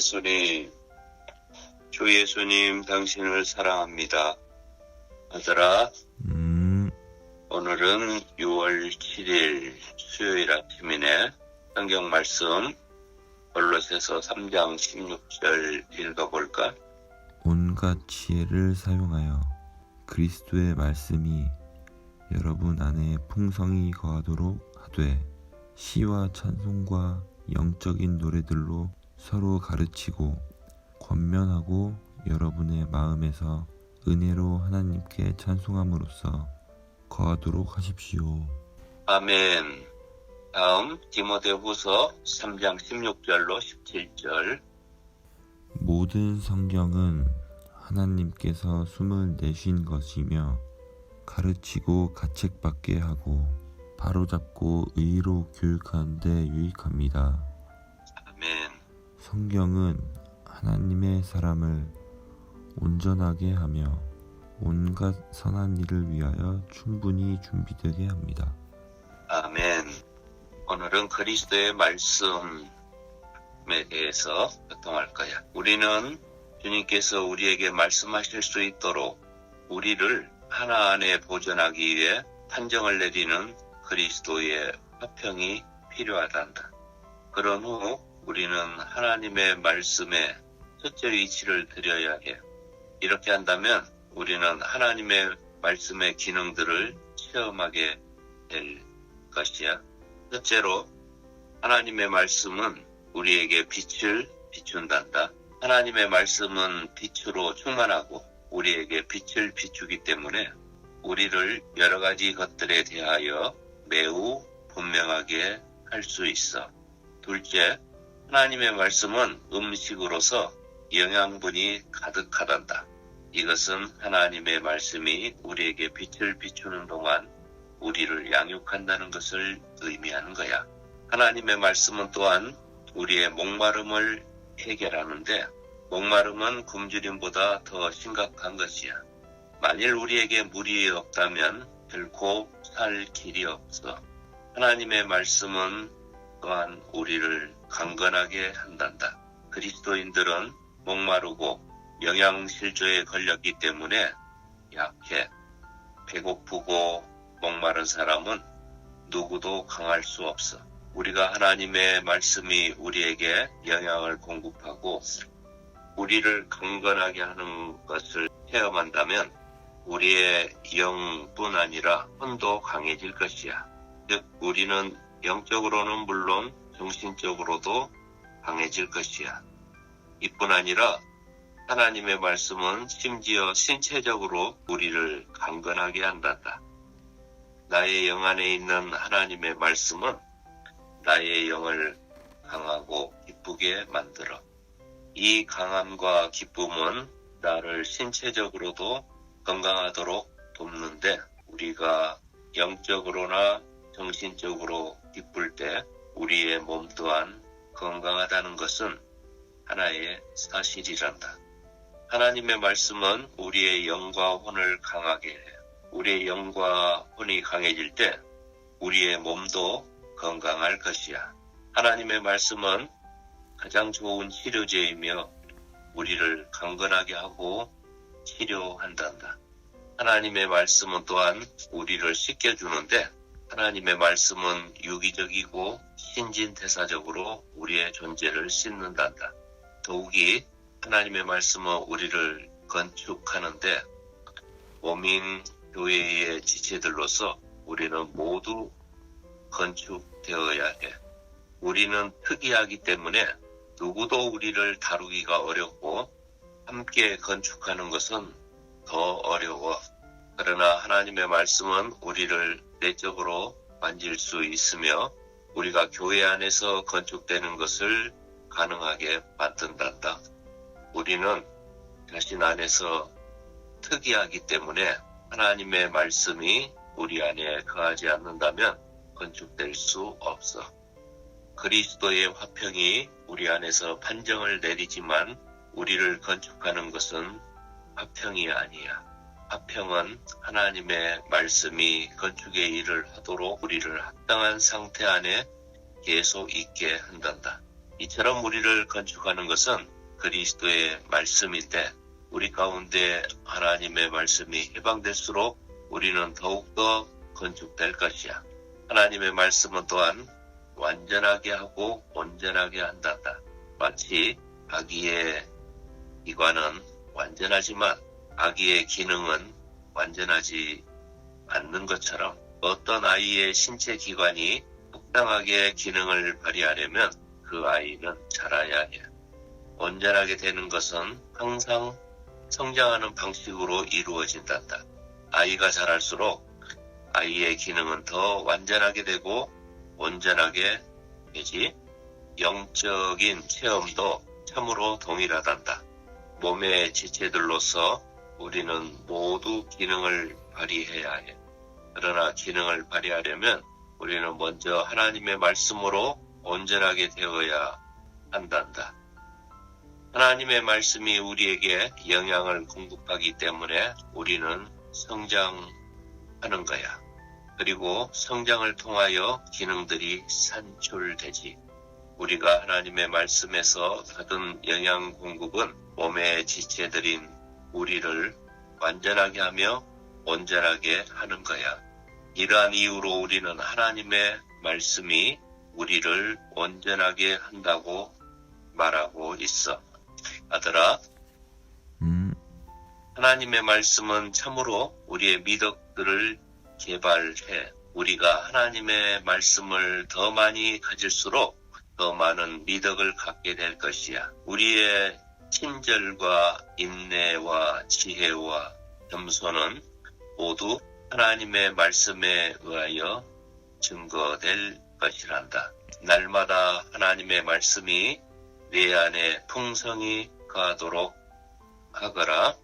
예수님, 주 예수님, 당신을 사랑합니다. 아들아, 오늘은 6월 7일 수요일 아침이네. 성경 말씀 골로새서 3장 16절 읽어볼까? 온갖 지혜를 사용하여 그리스도의 말씀이 여러분 안에 풍성히 거하도록 하되 시와 찬송과 영적인 노래들로 서로 가르치고 권면하고 여러분의 마음에서 은혜로 하나님께 찬송함으로써 거하도록 하십시오. 아멘. 다음 디모데후서 3장 16절로 17절. 모든 성경은 하나님께서 숨을 내신 것이며 가르치고 가책받게 하고 바로잡고 의로 교육하는 데 유익합니다. 아멘. 성경은 하나님의 사람을 온전하게 하며 온갖 선한 일을 위하여 충분히 준비되게 합니다. 아멘. 오늘은 그리스도의 말씀에 대해서 교통할 거야. 우리는 주님께서 우리에게 말씀하실 수 있도록 우리를 하나 안에 보존하기 위해 판정을 내리는 그리스도의 화평이 필요하단다. 그런 후 우리는 하나님의 말씀에 첫째 위치를 드려야 해. 이렇게 한다면 우리는 하나님의 말씀의 기능들을 체험하게 될 것이야. 첫째로 하나님의 말씀은 우리에게 빛을 비춘단다. 하나님의 말씀은 빛으로 충만하고 우리에게 빛을 비추기 때문에 우리를 여러 가지 것들에 대하여 매우 분명하게 할 수 있어. 둘째, 하나님의 말씀은 음식으로서 영양분이 가득하단다. 이것은 하나님의 말씀이 우리에게 빛을 비추는 동안 우리를 양육한다는 것을 의미하는 거야. 하나님의 말씀은 또한 우리의 목마름을 해결하는데 목마름은 굶주림보다 더 심각한 것이야. 만일 우리에게 물이 없다면 결코 살 길이 없어. 하나님의 말씀은 또한 우리를 강건하게 한단다. 그리스도인들은 목마르고 영양실조에 걸렸기 때문에 약해. 배고프고 목마른 사람은 누구도 강할 수 없어. 우리가 하나님의 말씀이 우리에게 영양을 공급하고 우리를 강건하게 하는 것을 체험한다면 우리의 영뿐 아니라 혼도 강해질 것이야. 즉 우리는 영적으로는 물론 정신적으로도 강해질 것이야. 이뿐 아니라 하나님의 말씀은 심지어 신체적으로 우리를 강건하게 한단다. 나의 영 안에 있는 하나님의 말씀은 나의 영을 강하고 기쁘게 만들어. 이 강함과 기쁨은 나를 신체적으로도 건강하도록 돕는데 우리가 영적으로나 정신적으로 기쁠 때 우리의 몸 또한 건강하다는 것은 하나의 사실이란다. 하나님의 말씀은 우리의 영과 혼을 강하게 해. 우리의 영과 혼이 강해질 때 우리의 몸도 건강할 것이야. 하나님의 말씀은 가장 좋은 치료제이며 우리를 강건하게 하고 치료한단다. 하나님의 말씀은 또한 우리를 씻겨주는데 하나님의 말씀은 유기적이고 신진대사적으로 우리의 존재를 씻는단다. 더욱이 하나님의 말씀은 우리를 건축하는데 몸인 교회의 지체들로서 우리는 모두 건축되어야 해. 우리는 특이하기 때문에 누구도 우리를 다루기가 어렵고 함께 건축하는 것은 더 어려워. 그러나 하나님의 말씀은 우리를 내적으로 만질 수 있으며 우리가 교회 안에서 건축되는 것을 가능하게 만든단다. 우리는 자신 안에서 특이하기 때문에 하나님의 말씀이 우리 안에 거하지 않는다면 건축될 수 없어. 그리스도의 화평이 우리 안에서 판정을 내리지만 우리를 건축하는 것은 화평이 아니야. 화평은 하나님의 말씀이 건축의 일을 하도록 우리를 합당한 상태 안에 계속 있게 한단다. 이처럼 우리를 건축하는 것은 그리스도의 말씀인데 우리 가운데 하나님의 말씀이 해방될수록 우리는 더욱더 건축될 것이야. 하나님의 말씀은 또한 완전하게 하고 온전하게 한단다. 마치 아기의 기관은 완전하지만 아기의 기능은 완전하지 않는 것처럼 어떤 아이의 신체 기관이 적당하게 기능을 발휘하려면 그 아이는 자라야 해. 온전하게 되는 것은 항상 성장하는 방식으로 이루어진단다. 아이가 자랄수록 아이의 기능은 더 완전하게 되고 온전하게 되지. 영적인 체험도 참으로 동일하단다. 몸의 지체들로서 우리는 모두 기능을 발휘해야 해. 그러나 기능을 발휘하려면 우리는 먼저 하나님의 말씀으로 온전하게 되어야 한단다. 하나님의 말씀이 우리에게 영향을 공급하기 때문에 우리는 성장하는 거야. 그리고 성장을 통하여 기능들이 산출되지. 우리가 하나님의 말씀에서 받은 영양 공급은 몸의 지체들인 우리를 완전하게 하며 온전하게 하는 거야. 이러한 이유로 우리는 하나님의 말씀이 우리를 온전하게 한다고 말하고 있어. 아들아, 하나님의 말씀은 참으로 우리의 미덕들을 개발해. 우리가 하나님의 말씀을 더 많이 가질수록 더 많은 미덕을 갖게 될 것이야. 우리의 친절과 인내와 지혜와 겸손은 모두 하나님의 말씀에 의하여 증거될 것이란다. 날마다 하나님의 말씀이 내 안에 풍성히 가도록 하거라.